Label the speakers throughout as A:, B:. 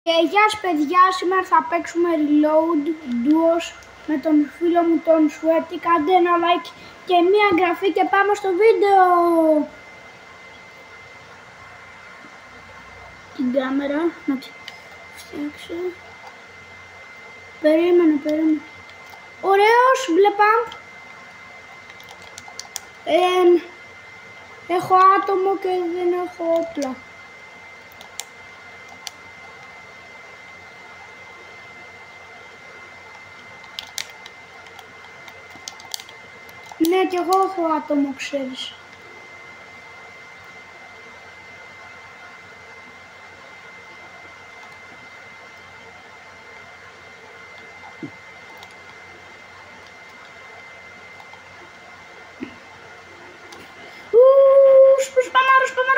A: Γεια σας παιδιά, σήμερα θα παίξουμε Reload Duos με τον φίλο μου τον Sweaty. Κάντε ένα like και μία εγγραφή και πάμε στο βίντεο. Την κάμερα να τη φτιάξω. Περίμενε. Ωραίος, μπλε πάμπ. Έχω άτομο και δεν έχω όπλα. Ναι, κι εγώ έχω άτομο, ξέρεις.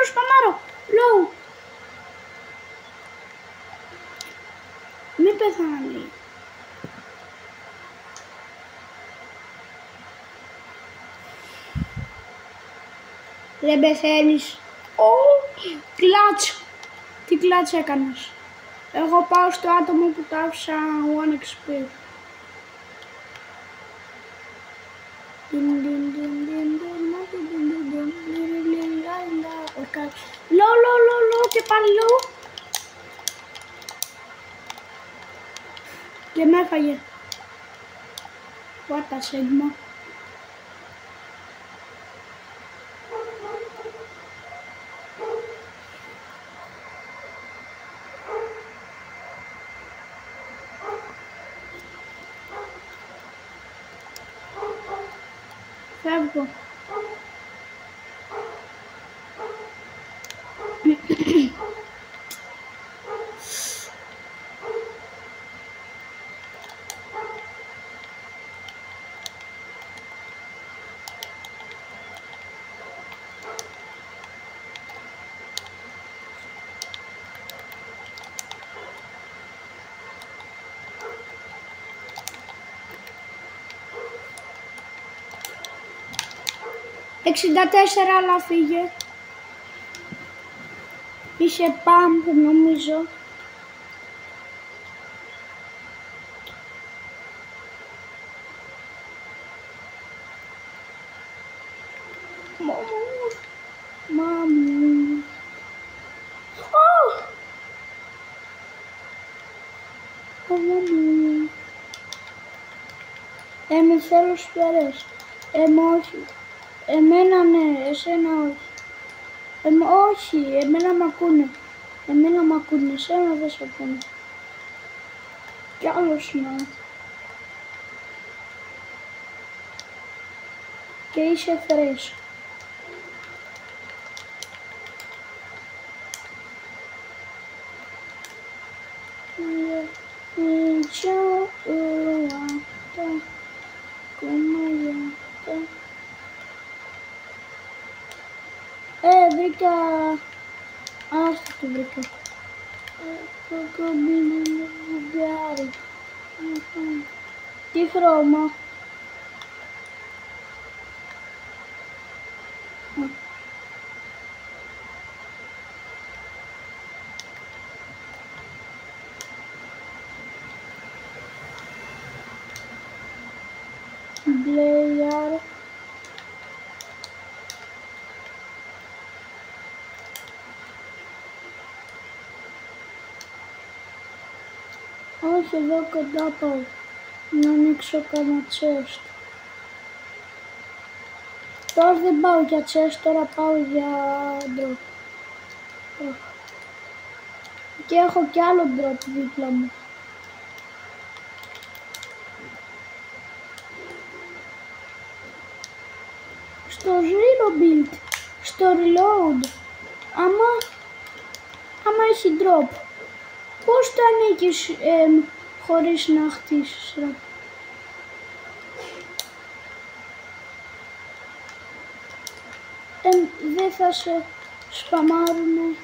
A: Σπαμάρω. Low. Μη πεθάνει. Δεν πεθαίνεις. Κλατς. Τι κλατς έκανες? Εγώ πάω στο άτομο που τα άφησα 1 XP. Λο και πάλι λο. Και με έφαγε. What a sigma. Φεύγω. $64 αλλά φύγε. Είσαι πάμπ νομίζω. Μάμου. Με θέλω σπερές. Όχι. Εμένα ναι, εσένα όχι. Όχι, εμένα μ' ακούνε. Εσένα δεν σε ακούνε. Κι άλλος ναι. Και είσαι φρέσκο. Βρήκα... Άστα το βρήκα. Κοκομπίνο βουγγάρι. Τι χρώμα? Μπλε. Όχι, εδώ κοντά πάω να ανοίξω κανένα chest. Τώρα δεν πάω για chest, τώρα πάω για drop. Και έχω κι άλλο drop δίπλα μου. Στο zero build, στο reload, άμα έχει drop. Πώς το ανήκεις χωρίς να χτίσεις ρε? Δεν θα σε σπαμάρουνε.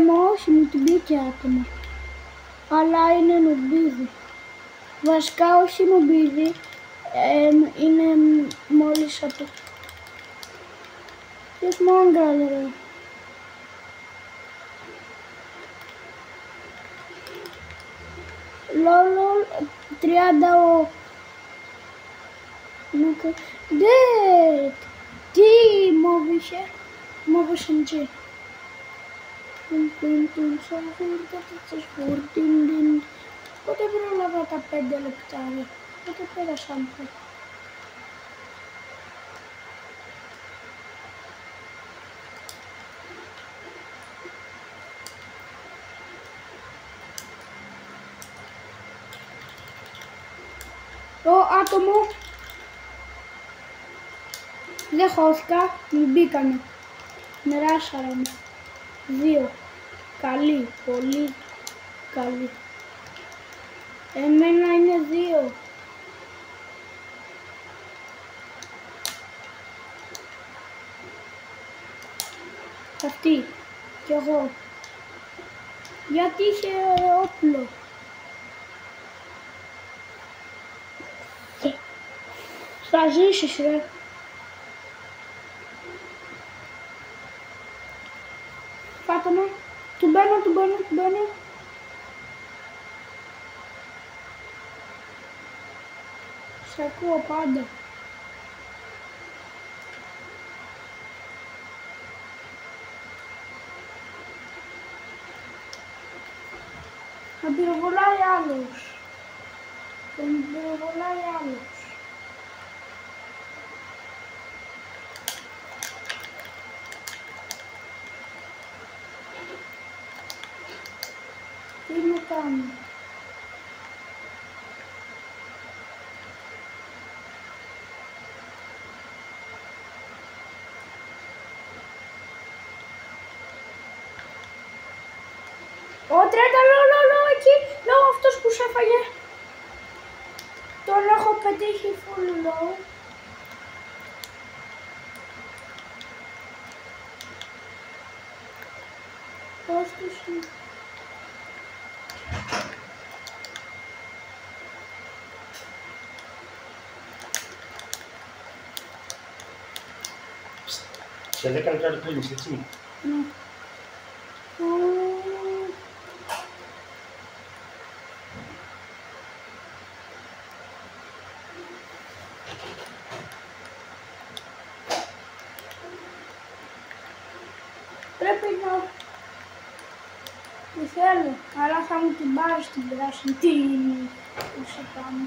A: Μα όχι, μου την μπήκε άτομα. Αλλά είναι νουμπίδι. Βασικά όχι νουμπίδι, είναι μόλις από... Ποιος μάγκαλ ρε. Λολολ 30 ο... Δε! Τι μόβ είχε, μόβ SMG. Πότε πρόλαβα τα 5 λεπτά ρε, πότε πέρασαν πέρα. Το άτομο δεν χώθηκα, μου μπήκανε. Μεράσαραμε. 2. Καλή, πολύ καλή. Εμένα είναι 2. Αυτή. Κι εγώ. Γιατί είχε όπλο. Θα ζήσεις ρε. Φάτε με. Του μπαίνω. Σε ακούω πάντα. Να πυροβολάει άλλος. Τον πυροβολάει άλλος. Τι μου κάνει. Ω, 30 λο, εκεί, αυτός που σε έφαγε. Τον έχω πετύχει full low. Πώς τους είναι.
B: Σε 10 λεπτά το κλείνεις, έτσι.
A: Ναι. Πρέπει να... Τι θέλω, αλλά θα μου την πάρω στην πράσινη. Τι είναι, πώς θα κάνω.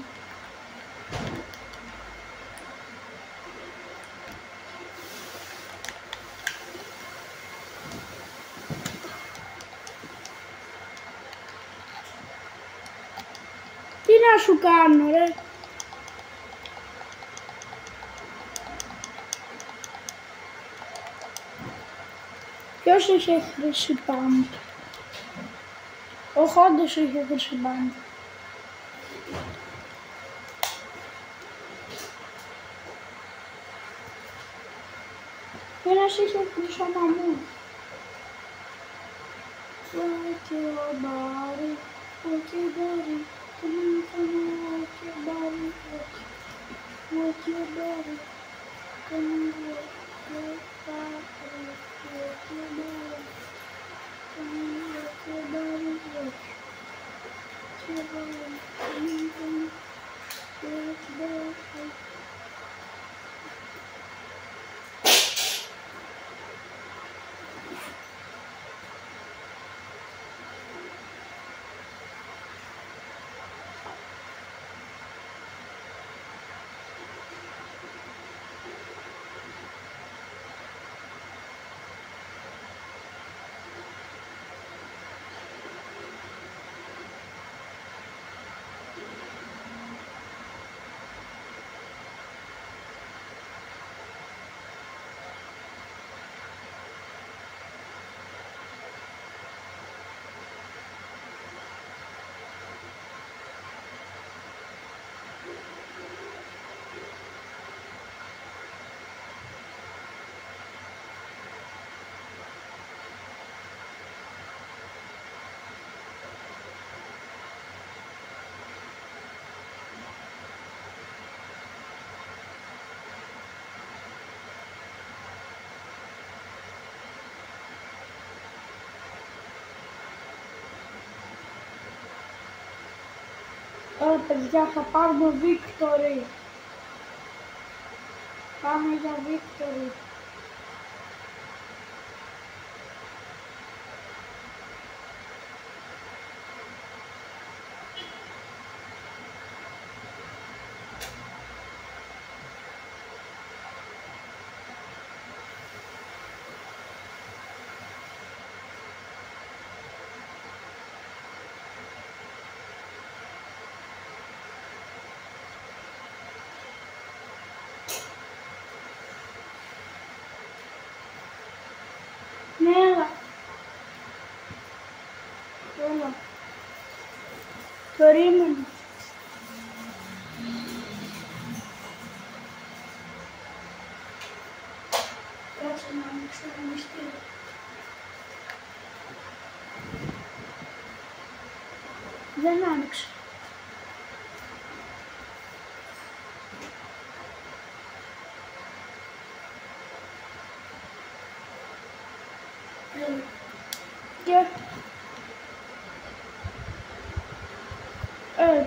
A: Τι να σου κάνω ρε. Ποιος είχε χρυσή πάμπ. Ο Χόντος είχε χρυσή πάμπ. Ένας είχε χρυσό μαμού. Παιδιά, θα πάρουμε Victory. Πάμε για Victory. Ναι, έλα. Έλα. Περίμενε. Κάτσε να ανοίξω το μυστήριο. Δεν άνοιξε.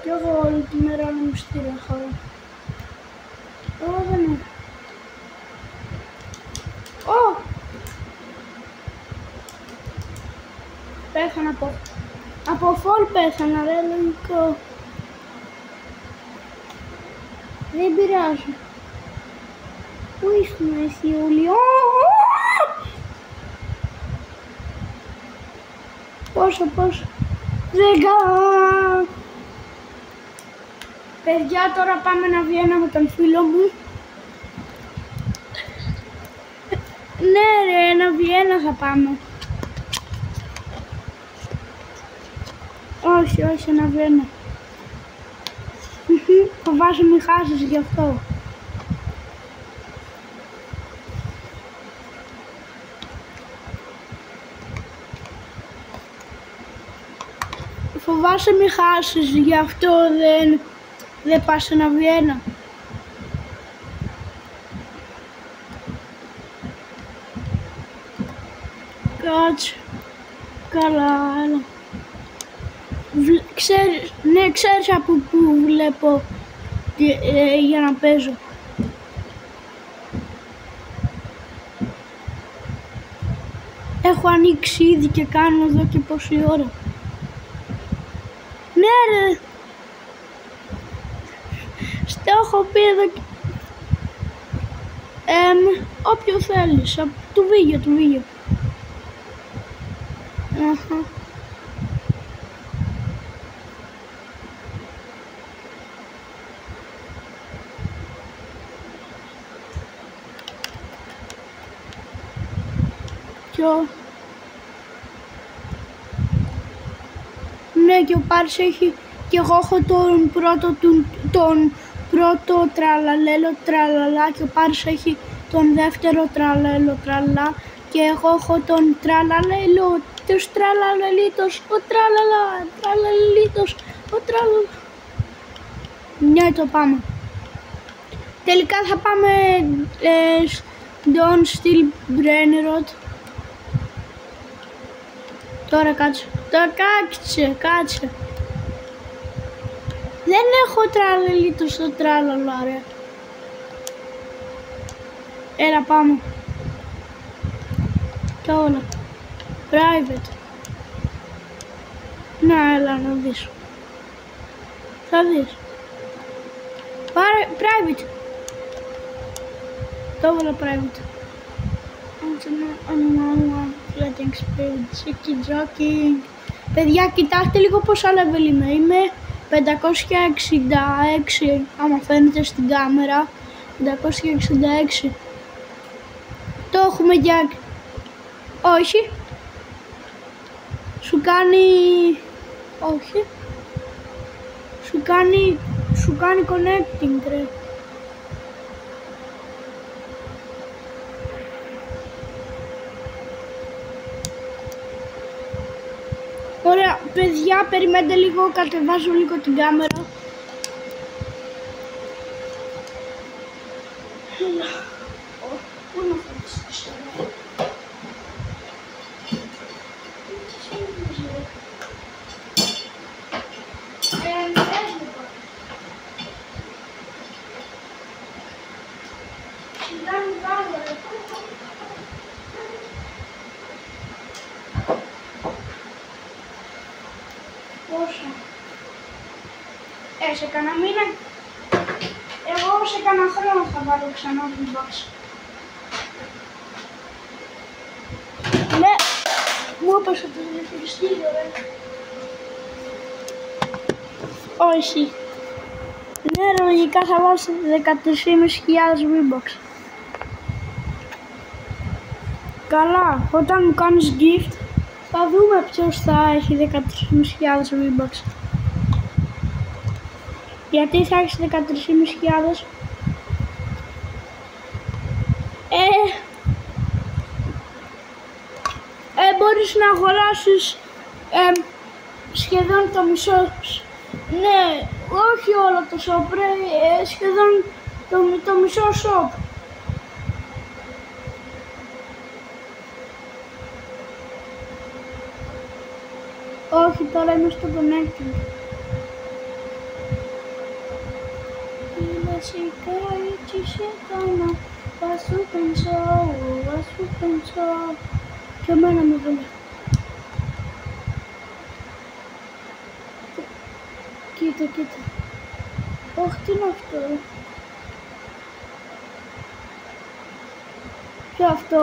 A: Και εγώ όλη τη μέρα ένα μυστήριο χωρώ. Εγώ δεν είναι. Ω! Πέθανα από φόλ πέθανα ρε, λογικό. Δεν πειράζει. Πού ήσουν εσύ όλοι? Πόσο? 10. Παιδιά, τώρα πάμε να Βιέννα με τον φίλο μου. Ναι ρε, να Βιέννα θα πάμε. Όχι, να Βιέννα. Φοβάσαι μη χάσεις γι' αυτό. Φοβάσαι μη χάσεις, γι' αυτό δεν πας σε ένα Βιέννα. Κάτσε. Καλά, έλα. Ξέρεις από πού βλέπω για να παίζω. Έχω ανοίξει ήδη και κάνω εδώ και πόση ώρα. Ναι ρε. Στο έχω πει εδώ και... όποιο θέλεις, από το βίγιο. Αχα. Ποιο? Ναι, και ο Πάρης έχει, και εγώ έχω τον πρώτο τραλαλέλο τραλαλά και ο Πάρης έχει τον δεύτερο τραλαλέλο τραλαλά και εγώ έχω τον τραλαλέλο, τους τραλαλελίτος, ο τραλαλά, τραλαλελίτος, ο τραλαλά. Ναι, το πάμε. Τελικά θα πάμε Don Still Brainrot. Τώρα κάτσε. Κάτσε. Δεν έχω τραλαλίτο στο τραλαλά ρε. Έλα πάμε. Και όλα. Private. Να έλα να δεις. Θα δεις. Private. Το έβαλα private. Letting speed, joking. Παιδιά, κοιτάξτε λίγο πόσα level είμαι. Είμαι 566, άμα φαίνεται στην κάμερα. 566. Το έχουμε για... Όχι. Σου κάνει... Όχι. Σου κάνει connecting, ρε. Ωραία, παιδιά, περιμένετε λίγο, κατεβάζω λίγο την κάμερα. Πού να φωνήσεις τώρα? Πες μου τώρα. Πόσα? Σε κανένα μήνα. Εγώ σε κανένα χρόνο θα βάλω ξανά V-Bucks. Ναι, μου έπασε το διαφυριστήριο, ρε. Όχι. Ναι, λογικά θα βάλω 13.500 V-Bucks. Καλά, όταν μου κάνεις gift, θα δούμε ποιος θα έχει 13.500 V-Bucks. Γιατί θα έχεις 13.500? Μπορείς να αγοράσεις σχεδόν το μισό. Ναι, όχι όλο το shop, σχεδόν το μισό shop. Όχι, τώρα είμαι στο connecting. Έτσι σε κάνω, ας σου πενσώ, και εμένα με δουλεύει. Κοίτα. Όχι, τι είναι αυτό? Ποιο αυτό?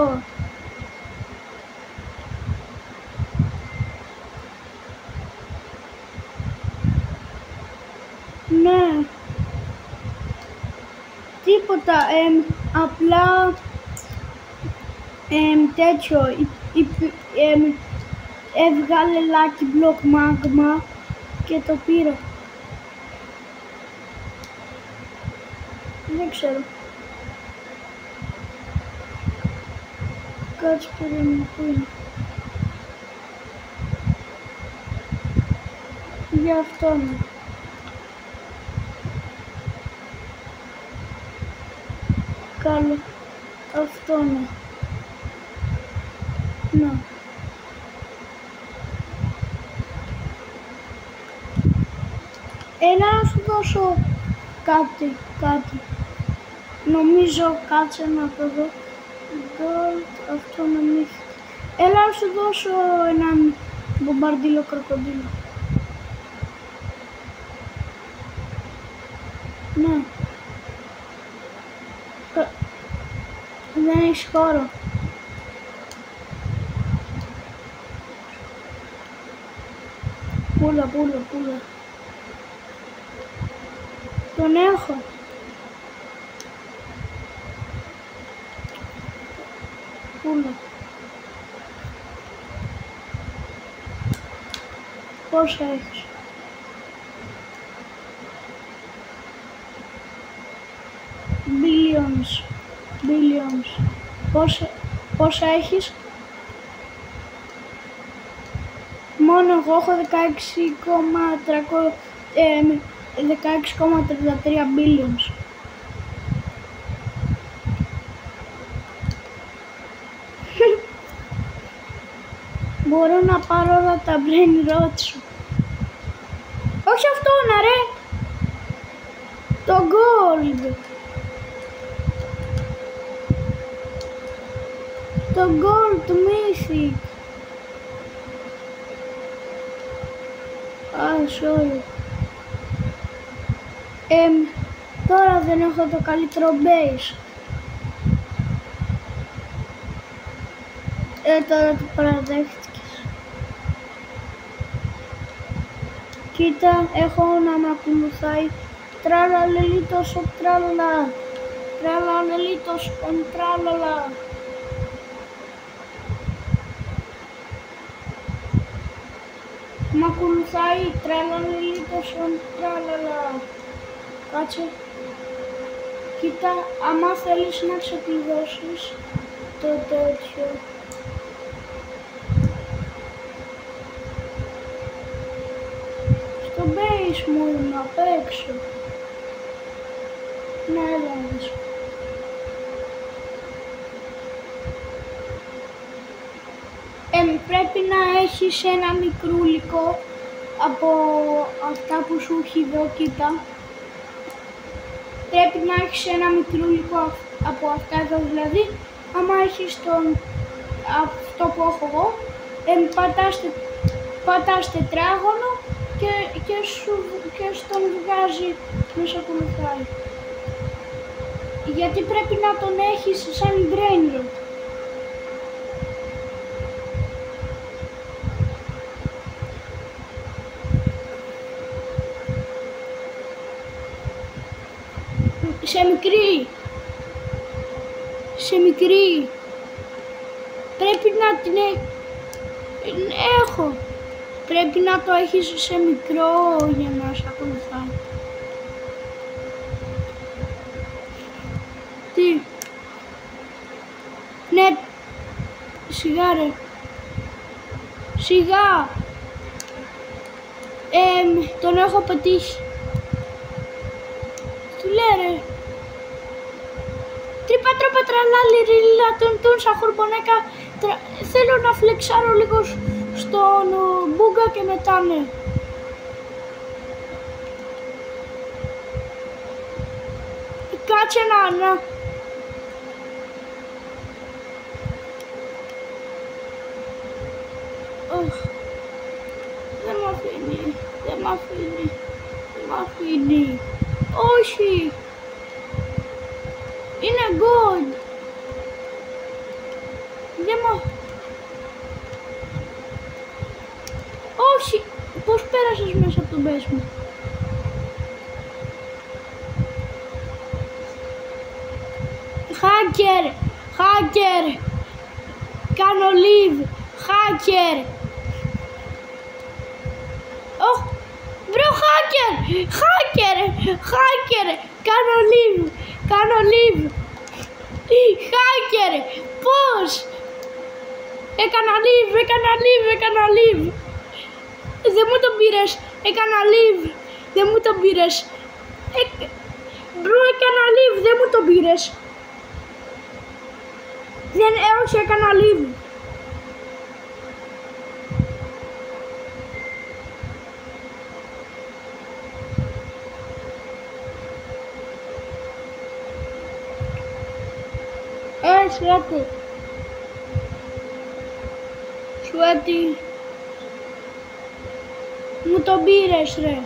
A: Ναι. Τίποτα, απλά τέτοιο, έβγαλε Lucky Block Magma και το πήρα. Δεν ξέρω. Κάτσε περίμενε, πού είναι? Για αυτό είναι. Καλό. Αυτό είναι. Να. Έλα να σου δώσω κάτι. Νομίζω, κάτσε να το δω. Gold, αυτό νομίζω. Έλα να σου δώσω έναν μπομπαρδίλο κροκοντίλο. Ναι. Δεν έχεις χώρο. Πούλα. Τον έχω. Πούλα. Πόσα έχεις? Billions. Πόσα έχεις? Μόνο εγώ έχω 16,33 billions. Μπορώ να πάρω όλα τα brain rot σου. Όχι αυτό, να ρε! Το gold! Το gold mythic. Sorry. Τώρα δεν έχω το καλύτερο base. Τώρα το παραδέχτηκες. Κοίτα, έχω να με ακολουθάει. Τραλαλελίτος ο τραλαλα. Τραλαλελίτος ο τραλαλα. Μ' ακολουθάει, τραλαλελίτος ο τραλαλα. Κάτσε. Κοίτα, άμα θέλεις να ξεκλειδώσεις το τέτοιο. Στο base μου είναι απ' έξω. Ναι, έλα δεις. Πρέπει να έχεις ένα μικρούλικο από αυτά που σου έχει εδώ, κοίτα. Πρέπει να έχεις ένα μικρούλικο από αυτά εδώ, δηλαδή, άμα έχεις αυτό που έχω εγώ, πατάς τετράγωνο και και στον βγάζει να σε ακολουθάει. Γιατί πρέπει να τον έχεις σαν brain rot. Σε μικρή. Πρέπει να την έχω. Πρέπει να το έχεις σε μικρό για να σε ακολουθάει. Τι. Ναι. Σιγά ρε. Σιγά. Τον έχω πετύχει. Του λέει ρε. Τρύπα τρόπα τραλάλι ρίλα τον σαν χορμπονέκα. Θέλω να φλεξάρω λίγο στον μπούγκα και μετά ναι. Κάτσε να. Δεν μ' αφήνει. Όχι. Είναι good. Όχι. Πώς πέρασες μέσα από τον basement. Hacker. Κάνω leave. Hacker. Βρω hacker. Κάνω leave. Hacker. Πώς. Έκανα leave. Δεν μου τον πήρες. Έκανα leave. Δεν μου τον πήρες. Μπρο, έκανα leave. Δεν μου τον πήρες. Όχι, έκανα leave. Σουέτη. Μου τον πήρες ρε.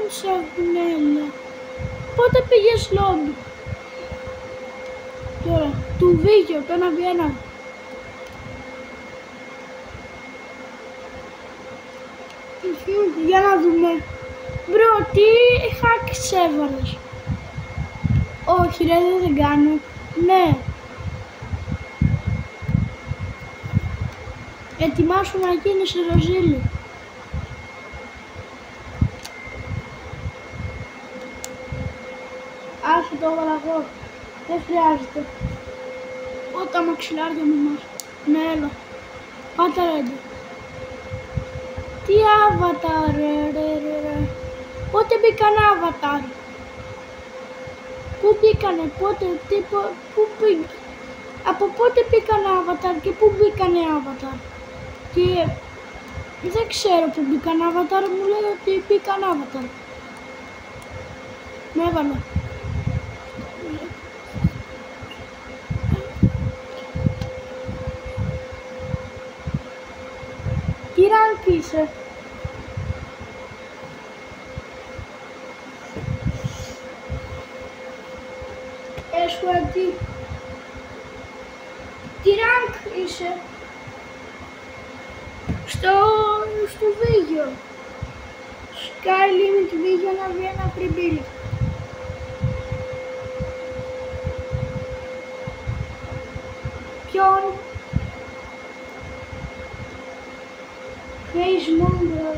A: Σαγνέλα. Πότε πήγες λόμπι. Τώρα, του βίγιο, το 1v1. Για να δούμε. Μπρο, τι hack έβαλες. Όχι ρε, δεν κάνω. Ναι. Ετοιμάσου να γίνεις ροζίλι. Άσε το έβαλα εγώ. Δεν χρειάζεται. Όταν μαξιλάρια μου μας. Ναι, έλα. Πάτα ρέντε. Τι avatar ρε. Πότε μπήκανε avatar. Πού μπήκανε, από πότε μπήκανε avatar και πού μπήκανε avatar. Και δεν ξέρω που μπήκανε avatar, μου λέει ότι μπήκανε avatar. Με έβαλε. Τι rank είσαι. Σουέτη. Τι rank είσαι. Στο βίγιο. Sky Limit βίγιο να βγει ένα πριμπίλι. Ποιον. Face Monger.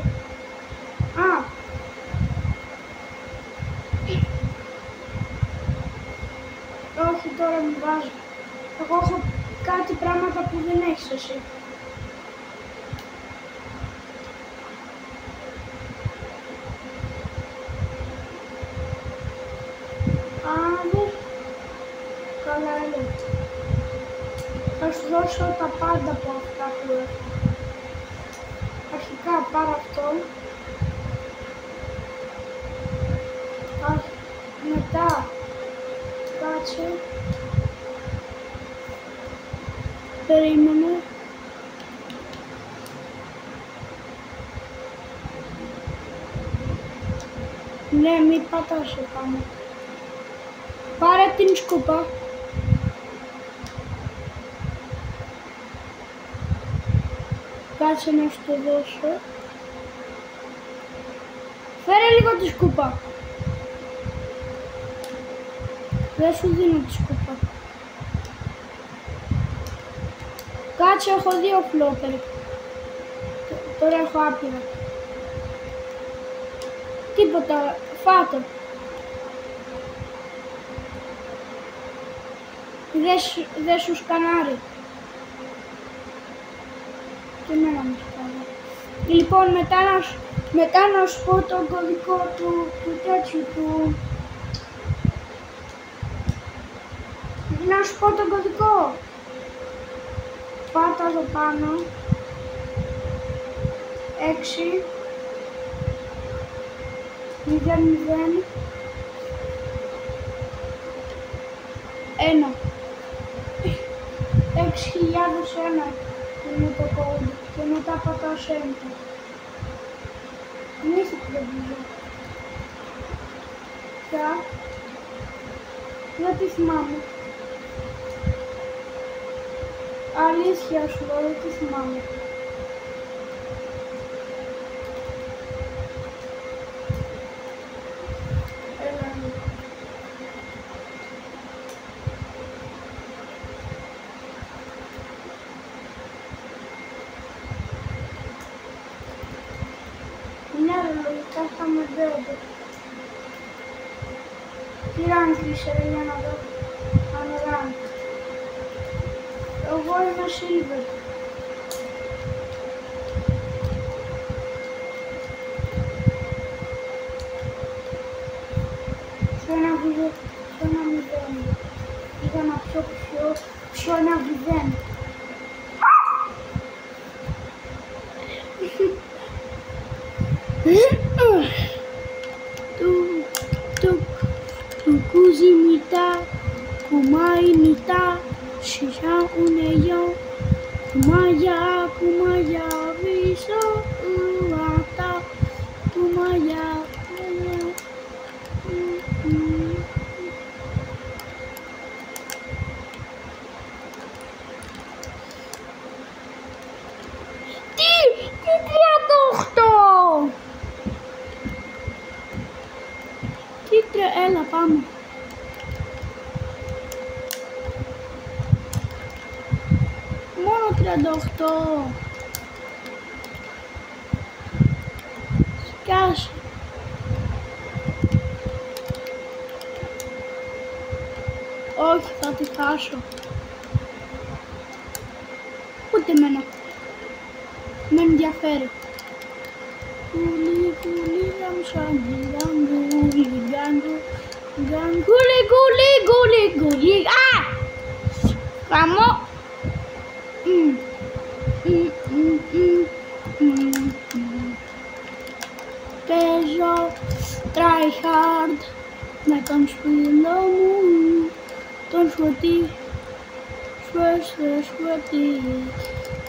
A: Όχι, τώρα μου βάζω. Εγώ έχω κάτι πράγματα που δεν έχεις εσύ. Καλά είναι. Θα σου δώσω τα πάντα από αυτά που έχω. Αρχικά πάρω αυτό. Μετά κάτσε. Περίμενε. Ναι, μη πατάς επάνω. Πάρε την σκούπα. Κάτσε να σου το δώσω. Φέρε λίγο τη σκούπα. Δεν σου δίνω τη σκούπα. Κάτσε, έχω 2 φλόπερ. Τώρα έχω άπειρα. Τίποτα, φάτο. Δεν σου σκανάρει. Και εμένα μου σκανάρει. Λοιπόν, μετά να σου πω τον κωδικό του τέτοιου του... Να σου πω τον κωδικό. Πάτα εδώ πάνω. 6 0 0 1 6.001 είναι το κώδικο και μετά πατάς enter. Μη σε προβίζω. Δεν τη θυμάμαι. Αλήθεια σου λέω, δεν τη θυμάμαι. Λογικά θα με δέονται. Τι rank είσαι ρε, για να δω αν rank. Εγώ είμαι silver. Σου ένα μηδέν. Πήγα να πιω ένα μηδέν. Kuzimita, kumainita, shisha uneyo, kumaya viso uata, kumaya. Τι 38! Έλα πάμε. Μόνο 38. Σκάσε. Όχι, θα τη χάσω. Ούτε εμένα. Με ενδιαφέρει. Κουλί, ραμσάνι, ραγκούλι, γκούλι. Α! Χαμό. Παίζω try hard με τον σπήλο μου, τον σφωτί,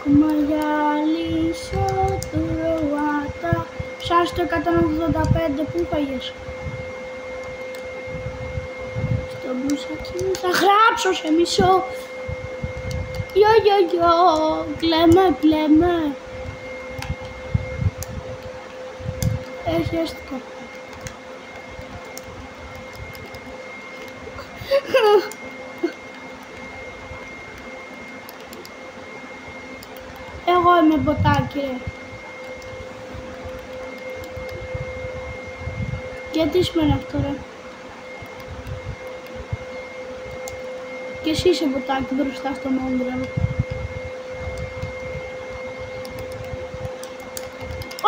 A: κουμαγιαλίσω του ροάτα. Σας το 185 που φάγες. Στο μπουσάκι μου θα γράψω σε μισό. Γιο, κλαίμε. Χαίστηκα. Εγώ είμαι μποτάκι, ρε. Και τι σημαίνει αυτό, ρε. Και εσύ είσαι μποτάκι μπροστά στο μόντρελ.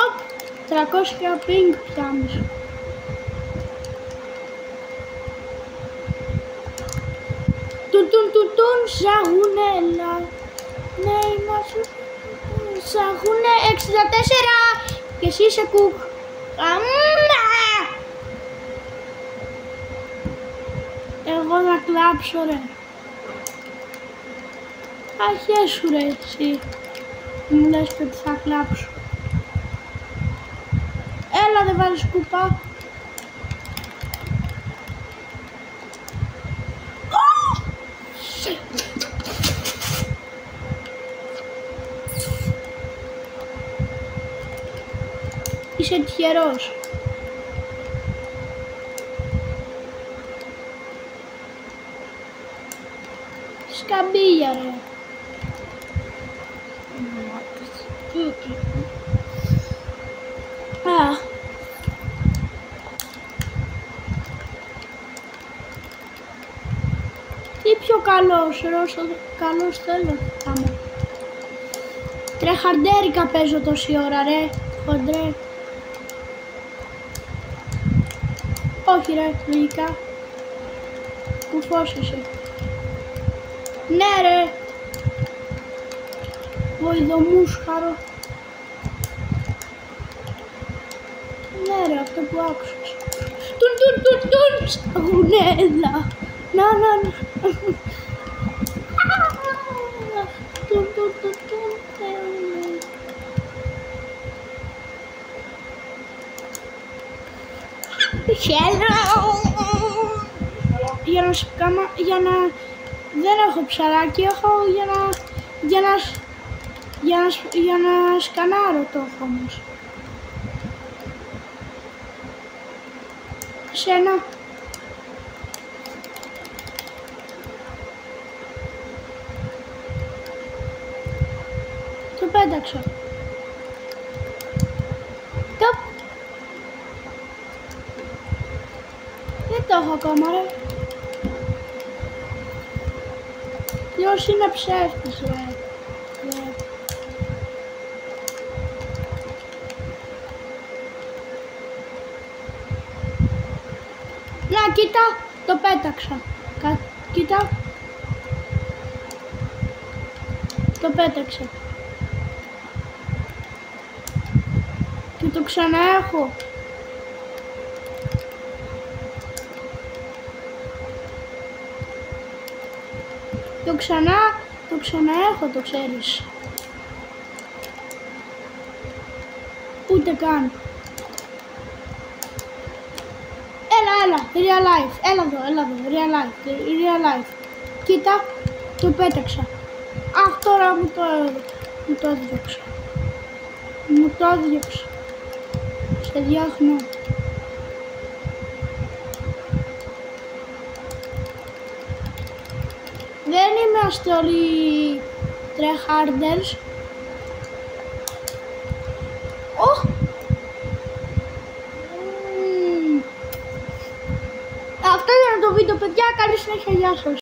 A: Οπ, 300 πινγκ πιάνεις. Τουν, σαγουνέλα. Ναι, είμαστε σαγουνέ 64. Και εσύ είσαι κουκ. Εγώ να κλάψω, ρε. Αχέσου ρε εσύ. Μου λες και ότι θα κλάψω. Έλα δεν βάλεις κούπα. Είσαι τυχερός. Σκαμπίλια ρε. Τι πιο καλός, Ρώσο, καλός θέλω άμα. Τρεχαρντέρικα παίζω τόση ώρα ρε, χοντρέ. Όχι ρε, λογικά. Κουφός είσαι. Ναι ρε. Βοηδομούσχαρο. Ναι ρε, αυτό που άκουσες. Τουν, σταγουνέλα. Να. Δεν έχω ψαράκι, έχω για να σκανάρω το έχω όμως. Σένα. Το πέταξα. Δεν το έχω ακόμα ρε. Ποιος είναι ψεύτης ρε. Να κοίτα, το πέταξα. Κοίτα. Το πέταξα. Και το ξαναέχω. Το ξαναέχω, το ξέρεις. Ούτε καν. Έλα, real life. Έλα εδώ, real life. Κοίτα, το πέταξα. Αχ, τώρα μου το έδιωξα. Σε διώχνω. Δεν είμαστε όλοι τρεχάρντερς. Αυτό ήταν το βίντεο παιδιά, καλή συνέχεια, γεια σας.